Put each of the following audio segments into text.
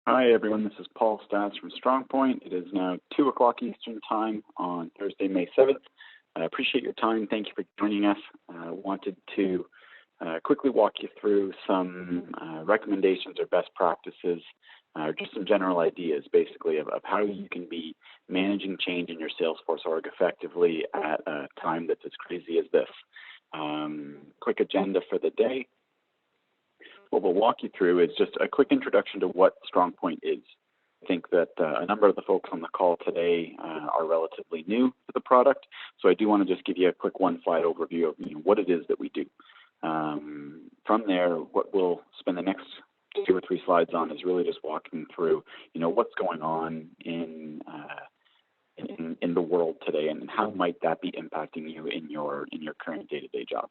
Hi, everyone. This is Paul Stats from Strongpoint. It is now 2 o'clock Eastern Time on Thursday, May 7th. I appreciate your time. Thank you for joining us. I wanted to quickly walk you through some recommendations or best practices, or just some general ideas, basically, of how you can be managing change in your Salesforce org effectively at a time that's as crazy as this. Quick agenda for the day. What we'll walk you through is just a quick introduction to what Strongpoint is. I think that a number of the folks on the call today are relatively new to the product, so I do want to just give you a quick one-slide overview of what it is that we do. From there, what we'll spend the next 2 or 3 slides on is really just walking through, what's going on in the world today, and how might that be impacting you in your current day-to-day job.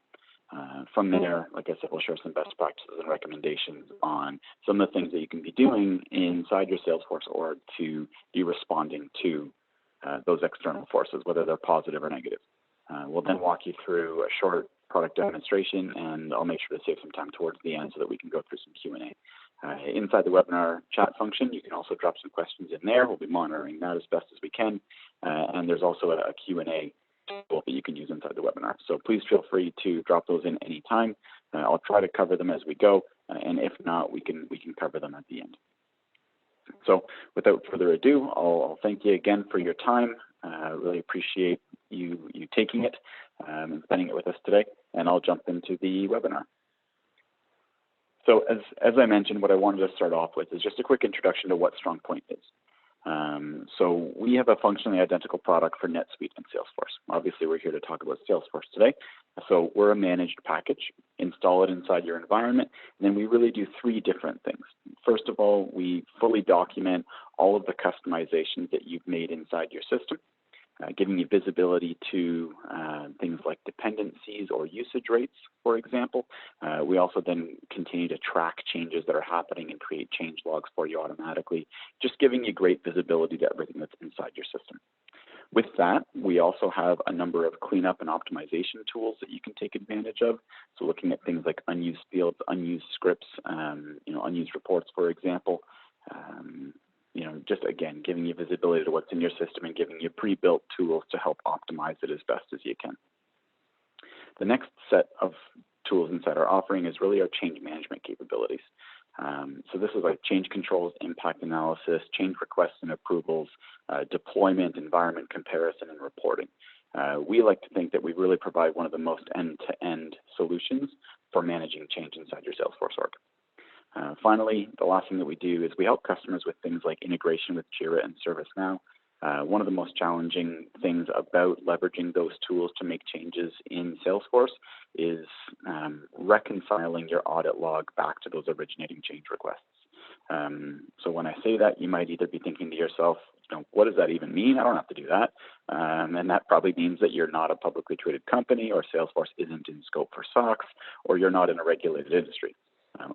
From there, like I said, we'll share some best practices and recommendations on some of the things that you can be doing inside your Salesforce org to be responding to those external forces, whether they're positive or negative. We'll then walk you through a short product demonstration, and I'll make sure to save some time towards the end so that we can go through some Q&A. Inside the webinar chat function, you can also drop some questions in there. We'll be monitoring that as best as we can. And there's also a Q&A tool that you can use inside the webinar. So please feel free to drop those in any time. I'll try to cover them as we go, and if not, we can cover them at the end. So without further ado, I'll thank you again for your time. Really appreciate you taking it and spending it with us today, and I'll jump into the webinar. So as I mentioned, what I wanted to start off with is just a quick introduction to what Strongpoint is. So we have a functionally identical product for NetSuite and Salesforce. Obviously, we're here to talk about Salesforce today. So we're a managed package. Install it inside your environment, and then we really do 3 different things. First of all, we fully document all of the customizations that you've made inside your system, giving you visibility to things like dependencies or usage rates, for example. We also then continue to track changes that are happening and create change logs for you automatically, just giving you great visibility to everything that's inside your system. With that, we also have a number of cleanup and optimization tools that you can take advantage of. So looking at things like unused fields, unused scripts, unused reports, for example. Just again, giving you visibility to what's in your system and giving you pre-built tools to help optimize it as best as you can. The next set of tools inside our offering is really our change management capabilities. So this is like change controls, impact analysis, change requests and approvals, deployment, environment comparison, and reporting. We like to think that we really provide one of the most end-to-end solutions for managing change inside your Salesforce org. Finally, the last thing that we do is we help customers with things like integration with Jira and ServiceNow. One of the most challenging things about leveraging those tools to make changes in Salesforce is reconciling your audit log back to those originating change requests. So when I say that, you might either be thinking to yourself, what does that even mean? I don't have to do that. And that probably means that you're not a publicly traded company, or Salesforce isn't in scope for SOX, or you're not in a regulated industry.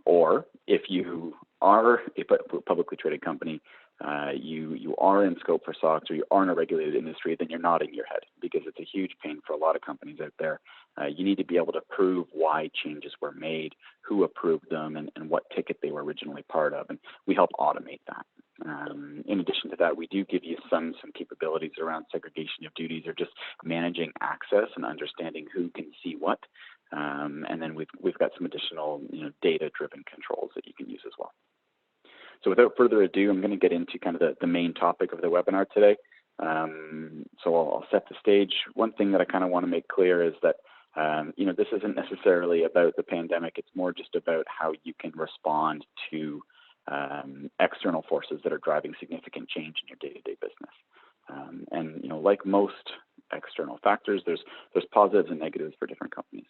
Or if you are a publicly traded company, you are in scope for SOX, or you are in a regulated industry, then you're nodding your head, because it's a huge pain for a lot of companies out there. You need to be able to prove why changes were made, who approved them, and what ticket they were originally part of, and we help automate that. In addition to that, we do give you some capabilities around segregation of duties, or just managing access and understanding who can see what. And then we've got some additional data-driven controls that you can use as well. So without further ado, I'm going to get into kind of the main topic of the webinar today. So I'll set the stage. One thing that I kind of want to make clear is that this isn't necessarily about the pandemic. It's more just about how you can respond to external forces that are driving significant change in your day-to-day business. And like most external factors, there's positives and negatives for different companies.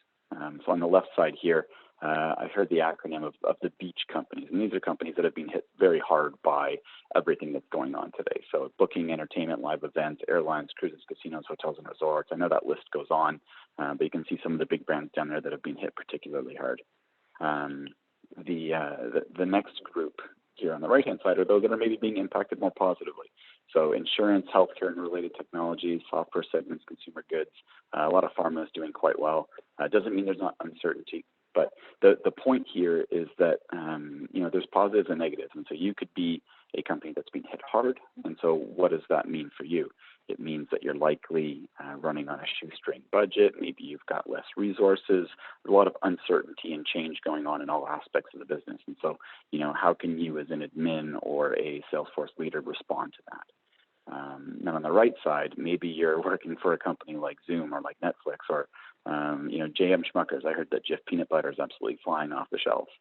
So on the left side here, I've heard the acronym of the beach companies, and these are companies that have been hit very hard by everything that's going on today. So booking, entertainment, live events, airlines, cruises, casinos, hotels, and resorts. I know that list goes on, but you can see some of the big brands down there that have been hit particularly hard. The next group here on the right-hand side are those that are maybe being impacted more positively. So insurance, healthcare and related technologies, software segments, consumer goods. A lot of pharma is doing quite well. Doesn't mean there's not uncertainty, but the point here is that there's positives and negatives, and so you could be a company that's been hit hard. And so what does that mean for you? It means that you're likely running on a shoestring budget. Maybe you've got less resources, a lot of uncertainty and change going on in all aspects of the business. And so, how can you as an admin or a Salesforce leader respond to that? Now on the right side, maybe you're working for a company like Zoom or like Netflix or, J.M. Schmuckers. I heard that Jif peanut butter is absolutely flying off the shelves.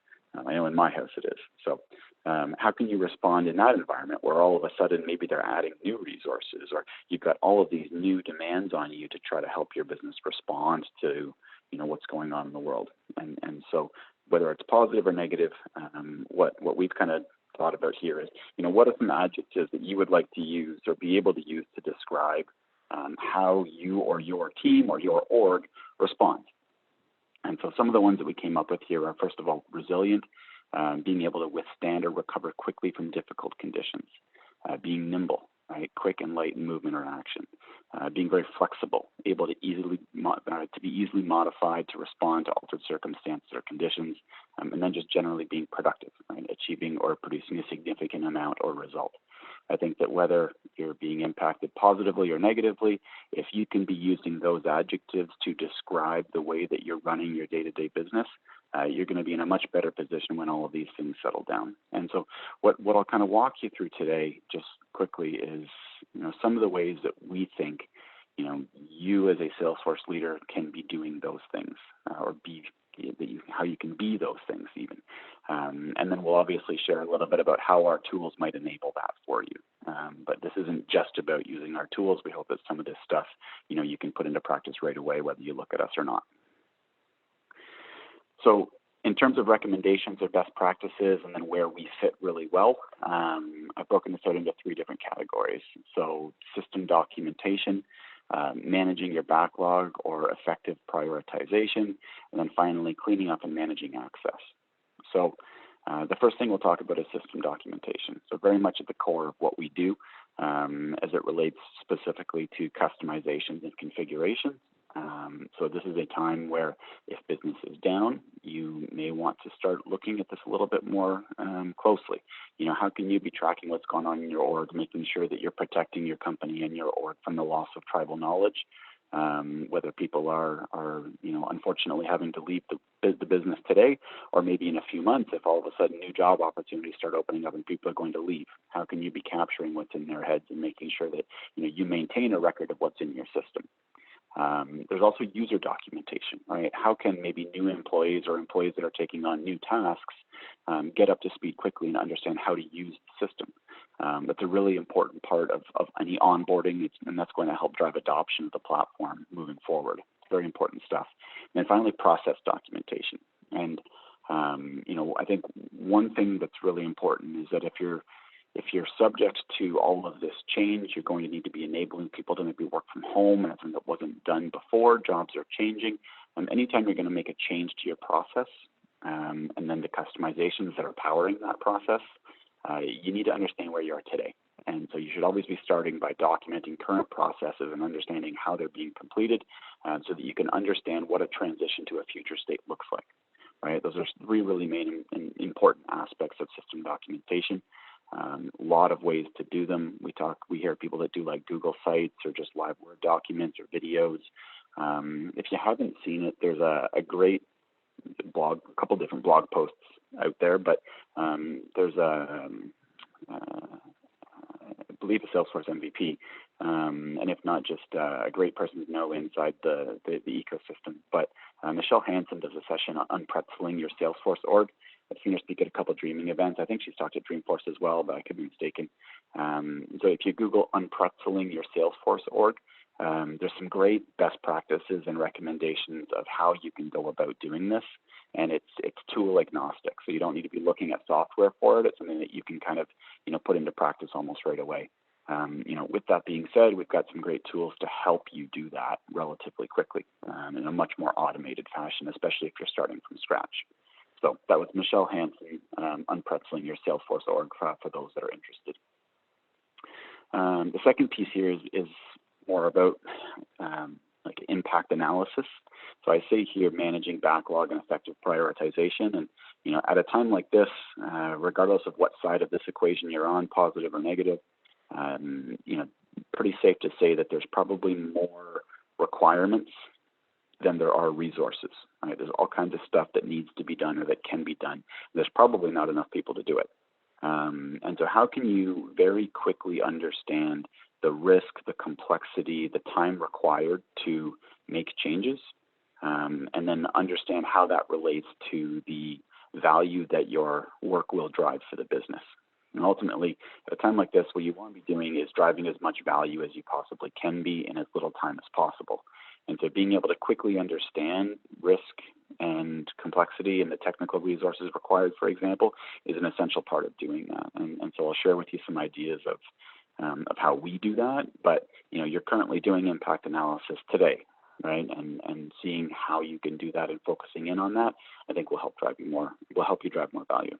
I know in my house it is. So how can you respond in that environment where all of a sudden maybe they're adding new resources or you've got all of these new demands on you to try to help your business respond to, what's going on in the world? And so whether it's positive or negative, what we've kind of thought about here is, what are some adjectives that you would like to use or be able to use to describe how you or your team or your org responds? And so some of the ones that we came up with here are, first of all, resilient, being able to withstand or recover quickly from difficult conditions, being nimble, right, quick and light in movement or action, being very flexible, able to be easily modified to respond to altered circumstances or conditions, and then just generally being productive, right, achieving or producing a significant amount or result. I think that whether you're being impacted positively or negatively, if you can be using those adjectives to describe the way that you're running your day-to-day business, you're going to be in a much better position when all of these things settle down. And so what I'll kind of walk you through today just quickly is, some of the ways that we think, you as a Salesforce leader can be doing those things or how you can be those things even. And then we'll obviously share a little bit about how our tools might enable that for you. But this isn't just about using our tools. We hope that some of this stuff, you can put into practice right away, whether you look at us or not. So in terms of recommendations or best practices and then where we fit really well, I've broken this out into 3 different categories. So system documentation, managing your backlog or effective prioritization, and then finally cleaning up and managing access. So the first thing we'll talk about is system documentation. So very much at the core of what we do as it relates specifically to customizations and configuration. So this is a time where if business is down, you may want to start looking at this a little bit more closely. How can you be tracking what's going on in your org, making sure that you're protecting your company and your org from the loss of tribal knowledge, whether people are unfortunately having to leave the business today, or maybe in a few months, if all of a sudden new job opportunities start opening up and people are going to leave. How can you be capturing what's in their heads and making sure that you maintain a record of what's in your system? There's also user documentation, right? How can maybe new employees or employees that are taking on new tasks get up to speed quickly and understand how to use the system? That's a really important part of any onboarding, and that's going to help drive adoption of the platform moving forward. It's very important stuff. And then finally, process documentation. And, I think one thing that's really important is that if you're subject to all of this change, you're going to need to be enabling people to maybe work from home, and something that wasn't done before. Jobs are changing. Anytime you're going to make a change to your process, and then the customizations that are powering that process, you need to understand where you are today. And so you should always be starting by documenting current processes and understanding how they're being completed so that you can understand what a transition to a future state looks like. Right? Those are 3 really main and important aspects of system documentation. A lot of ways to do them. We hear people that do like Google Sites or just live Word documents or videos. If you haven't seen it, there's a great blog, a couple different blog posts out there, but there's I believe a Salesforce MVP, and if not, just a great person to know inside the ecosystem. But Michelle Hansen does a session on unpretzeling your Salesforce org. I've seen her speak at a couple of Dreaming events. I think she's talked at Dreamforce as well, but I could be mistaken. So if you Google unpretzeling your Salesforce org, there's some great best practices and recommendations of how you can go about doing this. And it's tool agnostic, so you don't need to be looking at software for it. It's something that you can kind of put into practice almost right away. With that being said, we've got some great tools to help you do that relatively quickly in a much more automated fashion, especially if you're starting from scratch. So that was Michelle Hansen, unpretzeling your Salesforce org for those that are interested. The second piece here is more about like impact analysis. So I say here managing backlog and effective prioritization. And, at a time like this, regardless of what side of this equation you're on, positive or negative, pretty safe to say that there's probably more requirements than there are resources. Right? There's all kinds of stuff that needs to be done or that can be done. There's probably not enough people to do it. And so how can you very quickly understand the risk, the complexity, the time required to make changes, and then understand how that relates to the value that your work will drive for the business? And ultimately, at a time like this, what you want to be doing is driving as much value as you possibly can be in as little time as possible. And so being able to quickly understand risk and complexity and the technical resources required, for example, is an essential part of doing that. And so I'll share with you some ideas of how we do that. But, you're currently doing impact analysis today, right? And seeing how you can do that and focusing in on that, I think will help you drive more value.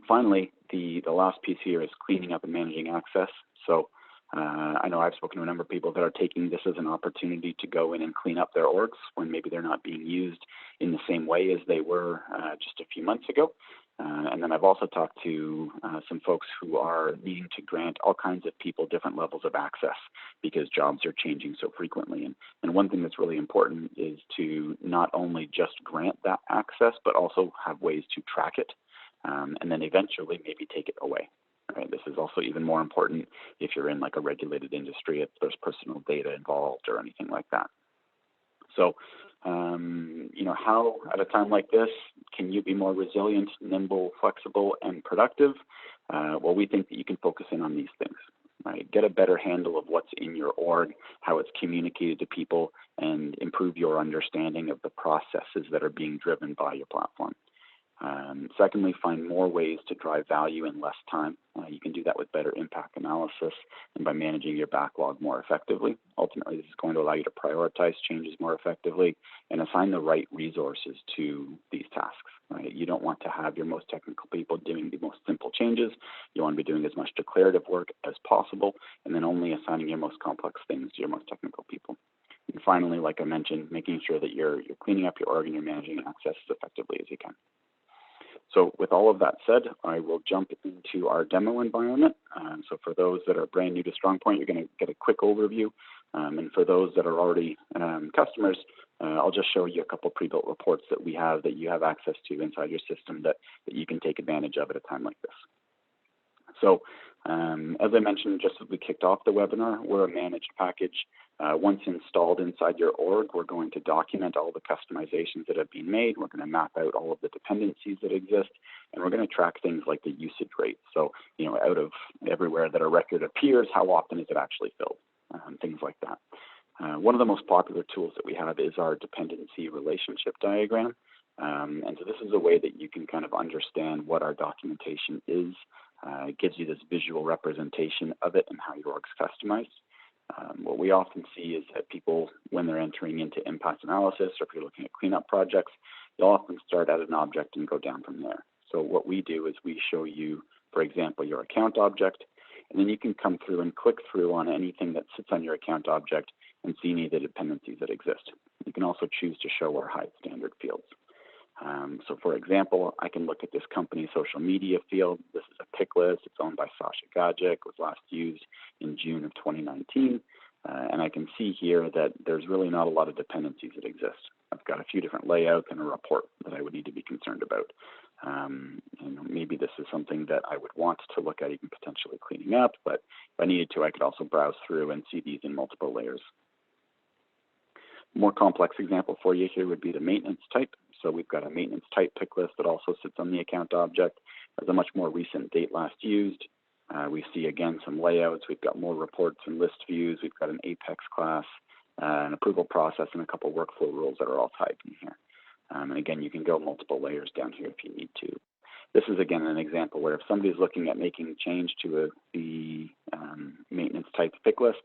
Finally, the last piece here is cleaning up and managing access. So I know I've spoken to a number of people that are taking this as an opportunity to go in and clean up their orgs when maybe they're not being used in the same way as they were just a few months ago. And then I've also talked to some folks who are needing to grant all kinds of people different levels of access because jobs are changing so frequently. And one thing that's really important is to not only just grant that access, but also have ways to track it and then eventually maybe take it away. Right? This is also even more important if you're in like a regulated industry, if there's personal data involved or anything like that. So, how at a time like this can you be more resilient, nimble, flexible, and productive? Well, we think that you can focus in on these things. Right? Get a better handle of what's in your org, how it's communicated to people, and improve your understanding of the processes that are being driven by your platform. Secondly, find more ways to drive value in less time. You can do that with better impact analysis and by managing your backlog more effectively. Ultimately, this is going to allow you to prioritize changes more effectively and assign the right resources to these tasks. Right? You don't want to have your most technical people doing the most simple changes. You want to be doing as much declarative work as possible and then only assigning your most complex things to your most technical people. And finally, like I mentioned, making sure that you're cleaning up your org and you're managing access as effectively as you can. So with all of that said, I will jump into our demo environment. So for those that are brand new to Strongpoint, you're going to get a quick overview. And for those that are already customers, I'll just show you a couple pre-built reports that we have that you have access to inside your system that you can take advantage of at a time like this. So as I mentioned, just as we kicked off the webinar, we're a managed package. Once installed inside your org, we're going to document all the customizations that have been made. We're going to map out all of the dependencies that exist, and we're going to track things like the usage rate. So, out of everywhere that a record appears, how often is it actually filled? Things like that. One of the most popular tools that we have is our dependency relationship diagram. And so this is a way that you can kind of understand what our documentation is. It gives you this visual representation of it and how your org's customized. What we often see is that people, when they're entering into impact analysis, or if you're looking at cleanup projects, you'll often start at an object and go down from there. So what we do is we show you, for example, your account object, and then you can come through and click through on anything that sits on your account object and see any of the dependencies that exist. You can also choose to show or hide standard fields. So for example, I can look at this company social media field. This is a pick list. It's owned by Sasha Gajic. It was last used in June of 2019. And I can see here that there's really not a lot of dependencies that exist. I've got a few different layouts and a report that I would need to be concerned about. And maybe this is something that I would want to look at even potentially cleaning up, but if I needed to, I could also browse through and see these in multiple layers. More complex example for you here would be the maintenance type. So we've got a maintenance type pick list that also sits on the account object. Has a much more recent date last used. We see again some layouts. We've got more reports and list views. We've got an Apex class, an approval process, and a couple workflow rules that are all tied in here. And again, you can go multiple layers down here if you need to. This is again an example where if somebody's looking at making a change to the maintenance type pick list,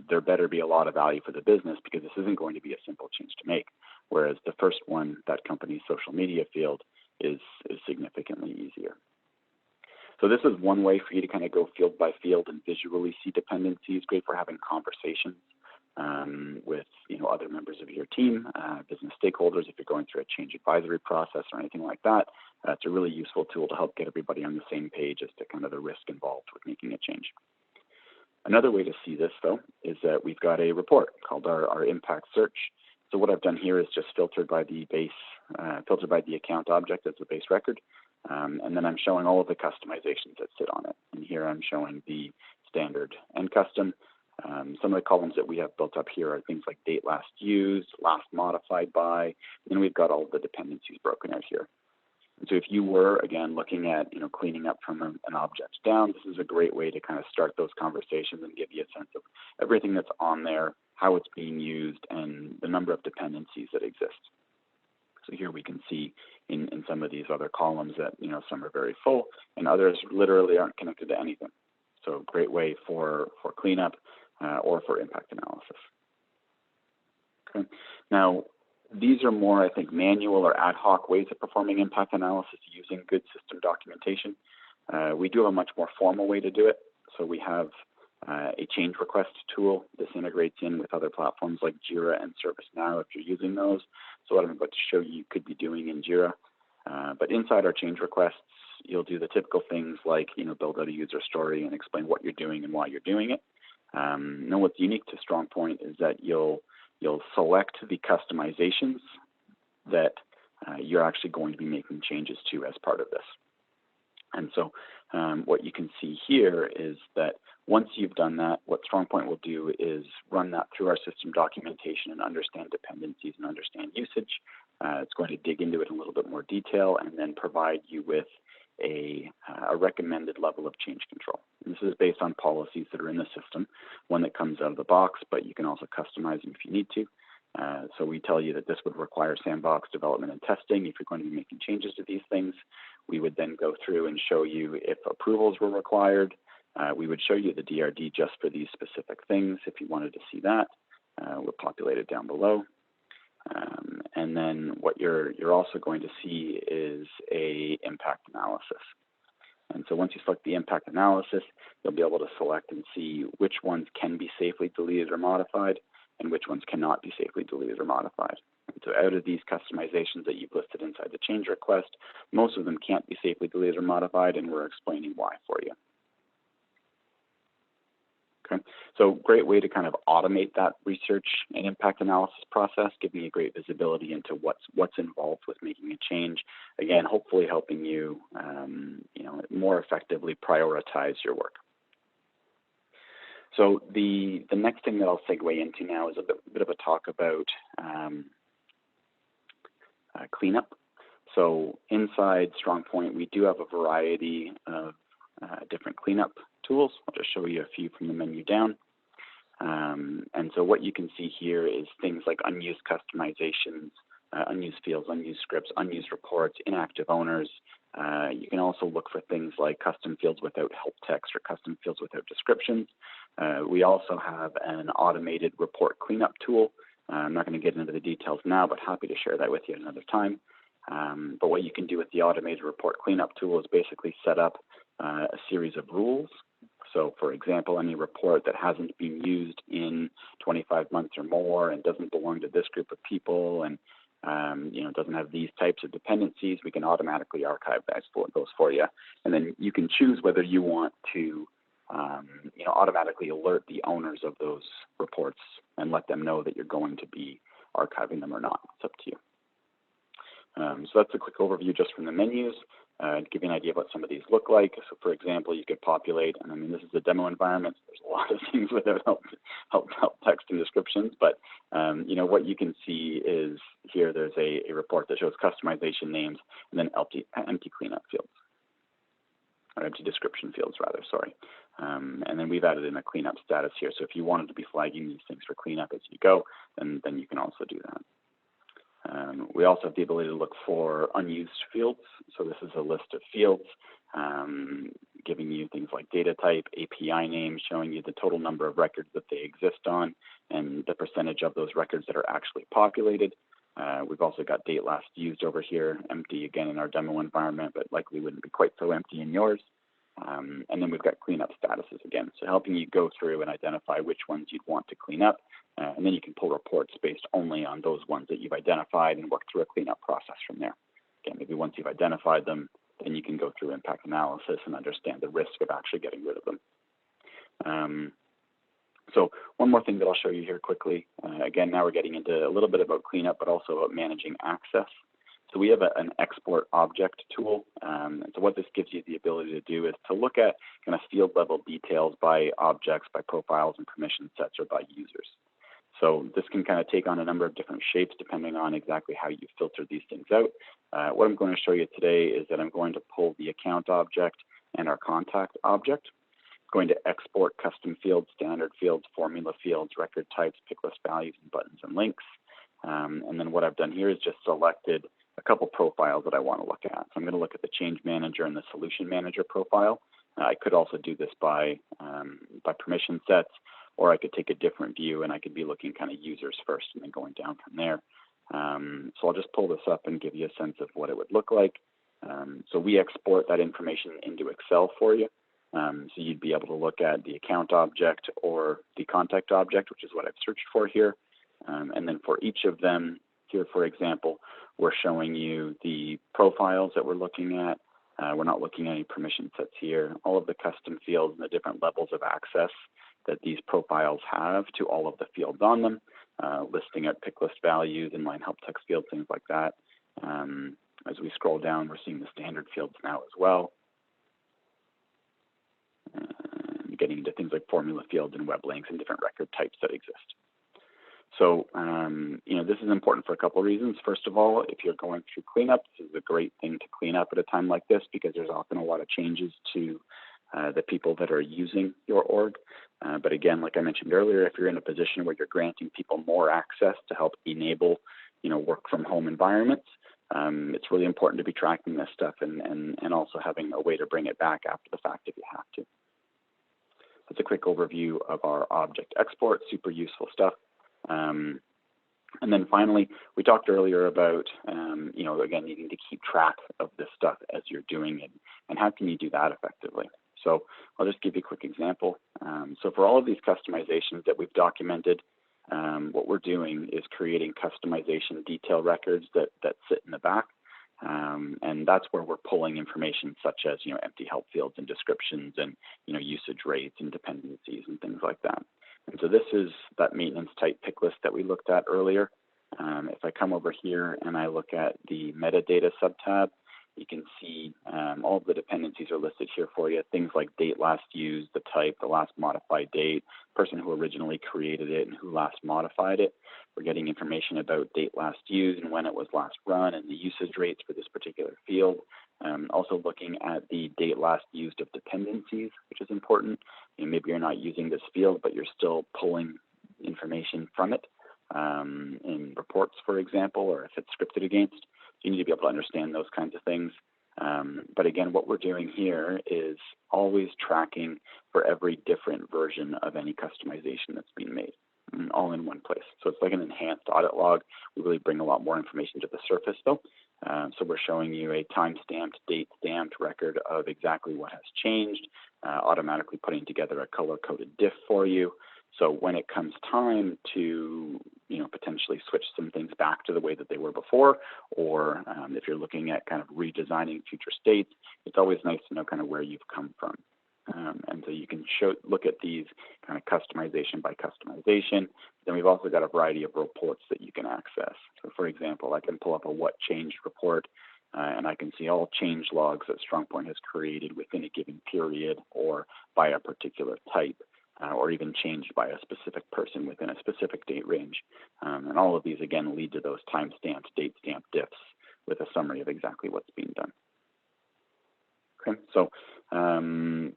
there better be a lot of value for the business because this isn't going to be a simple change to make. Whereas the first one, that company's social media field, is significantly easier. So this is one way for you to kind of go field by field and visually see dependencies. Great for having conversations with other members of your team, business stakeholders, if you're going through a change advisory process or anything like that. It's a really useful tool to help get everybody on the same page as to kind of the risk involved with making a change. Another way to see this, though, is that we've got a report called our impact search. So what I've done here is just filtered by the account object as the base record, and then I'm showing all of the customizations that sit on it. And here I'm showing the standard and custom. Some of the columns that we have built up here are things like date last used, last modified by, and then we've got all of the dependencies broken out here. And so if you were, again, looking at cleaning up from an object down, this is a great way to kind of start those conversations and give you a sense of everything that's on there, how it's being used, and the number of dependencies that exist. So here we can see in some of these other columns that some are very full and others literally aren't connected to anything. So great way for cleanup or for impact analysis. Okay. Now, these are more, I think, manual or ad hoc ways of performing impact analysis using good system documentation. We do have a much more formal way to do it. So we have a change request tool. This integrates in with other platforms like Jira and ServiceNow if you're using those. So what I'm about to show you could be doing in Jira. But inside our change requests, you'll do the typical things like build out a user story and explain what you're doing and why you're doing it. Now what's unique to Strongpoint is that you'll select the customizations that you're actually going to be making changes to as part of this. And so what you can see here is that once you've done that, what Strongpoint will do is run that through our system documentation and understand dependencies and understand usage. It's going to dig into it in a little bit more detail and then provide you with a recommended level of change control. And this is based on policies that are in the system, one that comes out of the box, but you can also customize them if you need to. So we tell you that this would require sandbox development and testing if you're going to be making changes to these things. We would then go through and show you if approvals were required. We would show you the DRD just for these specific things if you wanted to see that. We'll populate it down below. And then what you're also going to see is a impact analysis. And so once you select the impact analysis, you'll be able to select and see which ones can be safely deleted or modified and which ones cannot be safely deleted or modified. And so out of these customizations that you've listed inside the change request, most of them can't be safely deleted or modified, and we're explaining why for you. Okay, so great way to kind of automate that research and impact analysis process, giving you great visibility into what's involved with making a change. Again, hopefully helping you, more effectively prioritize your work. So the next thing that I'll segue into now is a bit of a talk about cleanup. So inside Strongpoint, we do have a variety of different cleanup tools. I'll just show you a few from the menu down. And so what you can see here is things like unused customizations, unused fields, unused scripts, unused reports, inactive owners. You can also look for things like custom fields without help text or custom fields without descriptions. We also have an automated report cleanup tool. I'm not going to get into the details now, but happy to share that with you another time. But what you can do with the automated report cleanup tool is basically set up a series of rules. So, for example, any report that hasn't been used in 25 months or more and doesn't belong to this group of people and doesn't have these types of dependencies, we can automatically archive those for you. And then you can choose whether you want to automatically alert the owners of those reports and let them know that you're going to be archiving them or not. It's up to you. So that's a quick overview just from the menus. To give you an idea of what some of these look like. So for example, you could populate, and I mean, this is a demo environment, so there's a lot of things without help text and descriptions, but what you can see is here there's a report that shows customization names and then empty cleanup fields, or empty description fields rather, sorry. And then we've added in a cleanup status here, so if you wanted to be flagging these things for cleanup as you go, then you can also do that. We also have the ability to look for unused fields. So this is a list of fields giving you things like data type, API name, showing you the total number of records that they exist on and the percentage of those records that are actually populated. We've also got date last used over here, empty again in our demo environment, but likely wouldn't be quite so empty in yours. And then we've got cleanup statuses again, so helping you go through and identify which ones you'd want to clean up, and then you can pull reports based only on those ones that you've identified and work through a cleanup process from there. Again, maybe once you've identified them, then you can go through impact analysis and understand the risk of actually getting rid of them. So one more thing that I'll show you here quickly. Again, now we're getting into a little bit about cleanup, but also about managing access. So we have an export object tool. And so what this gives you the ability to do is to look at kind of field level details by objects, by profiles and permission sets, or by users. So this can kind of take on a number of different shapes depending on exactly how you filter these things out. What I'm going to show you today is that I'm going to pull the account object and our contact object. Going to export custom fields, standard fields, formula fields, record types, pick list values, and buttons and links. And then what I've done here is just selected a couple profiles that I want to look at. So I'm going to look at the change manager and the solution manager profile. I could also do this by permission sets, or I could take a different view and I could be looking kind of users first and then going down from there. So I'll just pull this up and give you a sense of what it would look like. So we export that information into Excel for you. So you'd be able to look at the account object or the contact object, which is what I've searched for here. And then for each of them here, for example, we're showing you the profiles that we're looking at. We're not looking at any permission sets here. All of the custom fields and the different levels of access that these profiles have to all of the fields on them, listing out pick list values, inline help text fields, things like that. As we scroll down, we're seeing the standard fields now as well. Getting into things like formula fields and web links and different record types that exist. So, this is important for a couple of reasons. First of all, if you're going through cleanup, this is a great thing to clean up at a time like this because there's often a lot of changes to the people that are using your org. But again, like I mentioned earlier, if you're in a position where you're granting people more access to help enable, work from home environments, it's really important to be tracking this stuff and also having a way to bring it back after the fact if you have to. That's a quick overview of our object export, super useful stuff. And then finally, we talked earlier about, again, needing to keep track of this stuff as you're doing it, and how can you do that effectively? So I'll just give you a quick example. So for all of these customizations that we've documented, what we're doing is creating customization detail records that sit in the back. And that's where we're pulling information such as, empty help fields and descriptions and, usage rates and dependencies and things like that. And so this is that maintenance type pick list that we looked at earlier. If I come over here and I look at the metadata subtab, you can see all of the dependencies are listed here for you. Things like date last used, the type, the last modified date, person who originally created it and who last modified it. We're getting information about date last used and when it was last run and the usage rates for this particular field. Also looking at the date last used of dependencies, which is important. Maybe you're not using this field, but you're still pulling information from it in reports, for example, or if it's scripted against. You need to be able to understand those kinds of things. But again, what we're doing here is always tracking for every different version of any customization that's being made, all in one place. So it's like an enhanced audit log. We really bring a lot more information to the surface, though. So we're showing you a time-stamped, date-stamped record of exactly what has changed, automatically putting together a color-coded diff for you. So when it comes time to, potentially switch some things back to the way that they were before, or if you're looking at kind of redesigning future states, it's always nice to know kind of where you've come from. And so you can look at these kind of customization by customization. Then we've also got a variety of reports that you can access. So for example, I can pull up a what changed report, and I can see all change logs that Strongpoint has created within a given period or by a particular type. Or even changed by a specific person within a specific date range. And all of these, again, lead to those time-stamped, date-stamped diffs with a summary of exactly what's being done. Okay, so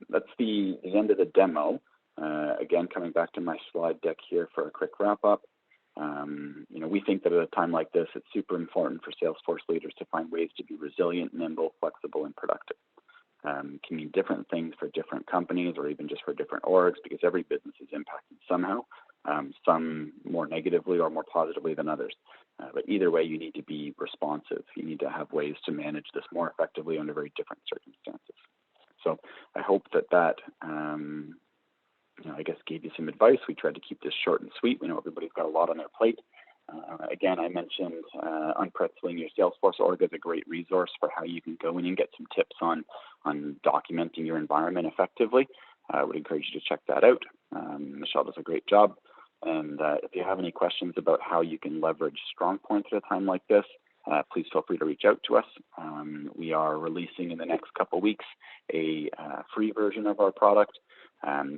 that's the end of the demo. Again, coming back to my slide deck here for a quick wrap-up. We think that at a time like this, it's super important for Salesforce leaders to find ways to be resilient, nimble, flexible, and productive. Can mean different things for different companies or even just for different orgs because every business is impacted somehow, some more negatively or more positively than others. But either way, you need to be responsive. You need to have ways to manage this more effectively under very different circumstances. So I hope that I guess gave you some advice. We tried to keep this short and sweet. We know everybody's got a lot on their plate. Again, I mentioned Unpretzeling Your Salesforce org is a great resource for how you can go in and get some tips on documenting your environment effectively. I would encourage you to check that out. Michelle does a great job. And if you have any questions about how you can leverage Strongpoint at a time like this, please feel free to reach out to us. We are releasing in the next couple of weeks a free version of our product,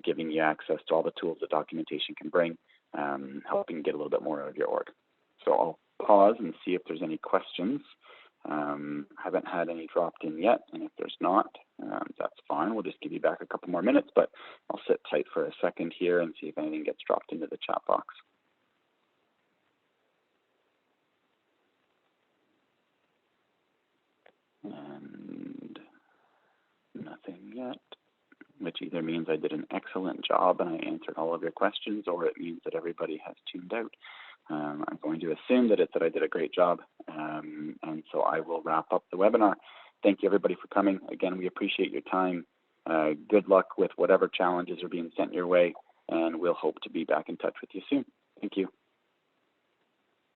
giving you access to all the tools that documentation can bring, helping get a little bit more out of your org. So I'll pause and see if there's any questions. Haven't had any dropped in yet, and if there's not, that's fine. We'll just give you back a couple more minutes, but I'll sit tight for a second here and see if anything gets dropped into the chat box. And nothing yet, which either means I did an excellent job and I answered all of your questions, or it means that everybody has tuned out. I'm going to assume that I did a great job, and so I will wrap up the webinar. Thank you, everybody, for coming. Again, we appreciate your time. Good luck with whatever challenges are being sent your way, and we'll hope to be back in touch with you soon. Thank you.